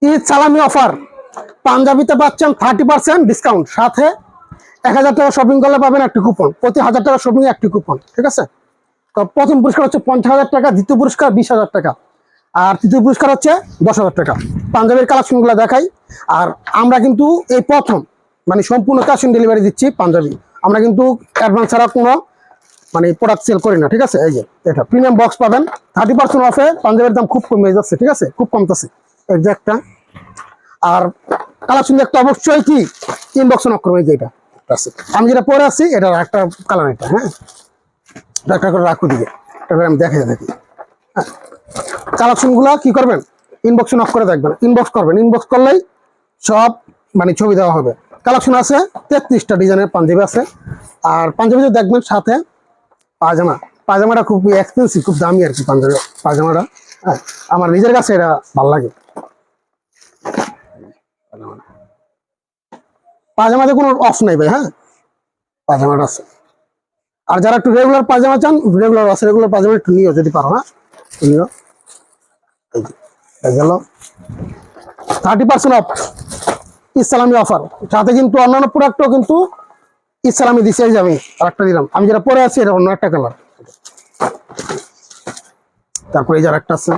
ঈদ সালামি অফার, পাঞ্জাবিতে পাচ্ছেন 30% ডিসকাউন্ট, সাথে 1000 টাকা শপিং করলে পাবেন একটি কুপন, প্রতি 1000 টাকা শপিং এ একটি কুপন। ঠিক আছে, তো প্রথম পুরস্কার হচ্ছে 50,000 টাকা, দ্বিতীয় পুরস্কার 20,000 টাকা, আর তৃতীয় পুরস্কার হচ্ছে 10,000 টাকা। পাঞ্জাবির কালেকশন গুলো দেখাই। আর আমরা কিন্তু এই প্রথম মানে সম্পূর্ণ ক্যাশ অন ডেলিভারি দিচ্ছি পাঞ্জাবি। আমরা কিন্তু অ্যাডভান্স ছাড়া কোনো মানে প্রোডাক্ট সেল করি না। ঠিক আছে, এই যে এটা প্রিমিয়াম বক্স পাবেন 30% অফে। পাঞ্জাবির দাম খুব কমে যাচ্ছে, ঠিক আছে, খুব কমতেছে এই যে একটা। আর কালেকশন দেখতে অবশ্যই কি ইনবক্স নক করবে। এই যে এটা আছে, আমি যেটা পরে আছি এটা একটা কালার, এটা হ্যাঁ একটা করে রাখো দিকে, এটা আমি দেখে দেখি। হ্যাঁ, কালেকশন গুলা কি করবেন, ইনবক্স নক করে দেখবেন, ইনবক্স করবেন, ইনবক্স করলেই সব মানে ছবি দেওয়া হবে। কালেকশন আছে 33টা ডিজাইনের পাঞ্জাবি আছে। আর পাঞ্জাবিতে দেখবেন সাথে পায়জামা, পায়জামাটা খুব এক্সপেন্সিভ, খুব দামি আর কি পাঞ্জাবি পায়জামাটা। হ্যাঁ, আমার নিজের কাছে এটা ভালো লাগে। পায়জামাতে কোনো অফ নাই ভাই। হ্যাঁ, পায়জামাটা আছে। আর যারা একটু রেগুলার পায়জামা চান, রেগুলার আছে, রেগুলার পায়জামা একটু নিও যদি পারো। হ্যাঁ, নিও। এই গেল 30% অফ ইসলামী অফার, সাথে কিন্তু অন্যান্য প্রোডাক্টও কিন্তু ইসলামী দিচ্ছে। এই যে আমি আরেকটা দিলাম, আমি যেটা পরে আছি এটা অন্য একটা কালার। তারপরে এই যে আরেকটা আছে।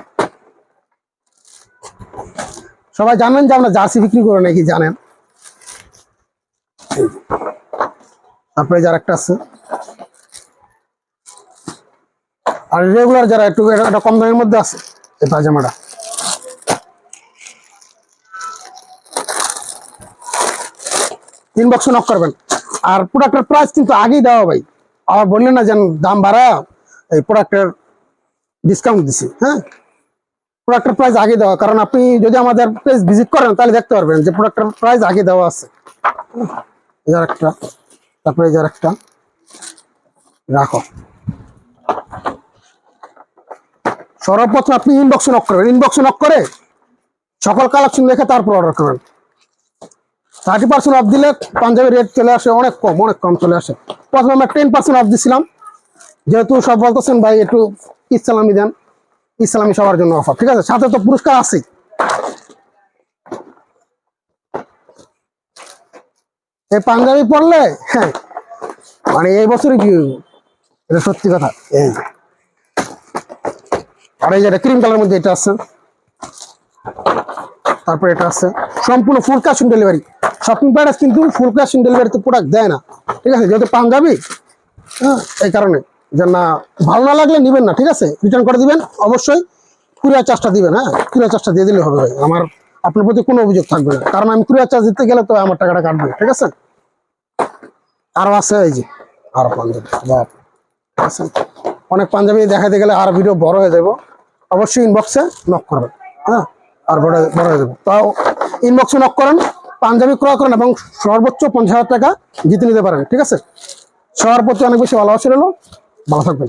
সবাই জানেন যে আমরা জার্সি বিক্রি করে নাকি জানেন। তারপরে এই যে আরেকটা আছে। আর রেগুলার যারা একটু এটা কম দামের মধ্যে আছে এই পায়জামাটা, ইনবক্সে নক করবেন। আর প্রোডাক্টের প্রাইস কিন্তু আগেই দেওয়া ভাই, আবার বললেন না যে দাম বাড়া এই প্রোডাক্টের ডিসকাউন্ট দিছি। হ্যাঁ, প্রোডাক্টের প্রাইস আগে দেওয়া, কারণ আপনি যদি আমাদের পেজ ভিজিট করেন তাহলে দেখতে পারবেন যে প্রোডাক্টের প্রাইস আগে দেওয়া আছে। এর একটা, তারপরে এই যে একটা রাখো। সর্বপ্রথম আপনি ইনবক্সে নক করবেন, ইনবক্সে নক করে সকল কালেকশন দেখে তারপর অর্ডার করবেন। 30% অফ দিলে পাঞ্জাবি রেট চলে আসে অনেক কম, অনেক কম চলে আসে। প্রথমে আমরা 10% অফ দিছিলাম, যেহেতু সব বলতেছেন ভাই একটু ইসলামী দেন, ইসলামী সবার জন্য অফার। ঠিক আছে, সাথে তো পুরস্কার আছে। এই পাঞ্জাবি পড়লে হ্যাঁ মানে এই বছরে কি এটা সত্যি কথা। এই আর এই যে ক্রিম কালার মধ্যে এটা আছে, তারপরে এটা আছে সম্পূর্ণ full cash on delivery. Shopping প্যারাস কিন্তু ফুল ক্যাশ অন ডেলিভারিতে প্রোডাক্ট দেয় না। ঠিক আছে, যেহেতু পাঞ্জাবি, হ্যাঁ এই কারণে যে না ভালো না লাগলে নিবেন না। ঠিক আছে, রিটার্ন করে দিবেন অবশ্যই, কুরিয়ার চার্জটা দিবেন। হ্যাঁ, কুরিয়ার চার্জটা দিয়ে দিলে হবে ভাই, আমার আপনার প্রতি কোনো অভিযোগ থাকবে না, কারণ আমি কুরিয়ার চার্জ দিতে গেলে তো আমার টাকাটা কাটবে। ঠিক আছে, আরো আছে এই যে আরো পাঞ্জাবি, অনেক পাঞ্জাবি দেখাতে গেলে আর ভিডিও বড় হয়ে যাবো। অবশ্যই ইনবক্সে নক করবেন। হ্যাঁ, আর বড় হয়ে যাবে, তাও ইনবক্সে নক করেন, পাঞ্জাবি ক্রয় করেন এবং সর্বোচ্চ 50,000 টাকা জিতে নিতে পারেন। ঠিক আছে, সবার প্রতি অনেক বেশি ভালোবাসা রইল, ভালো থাকবেন।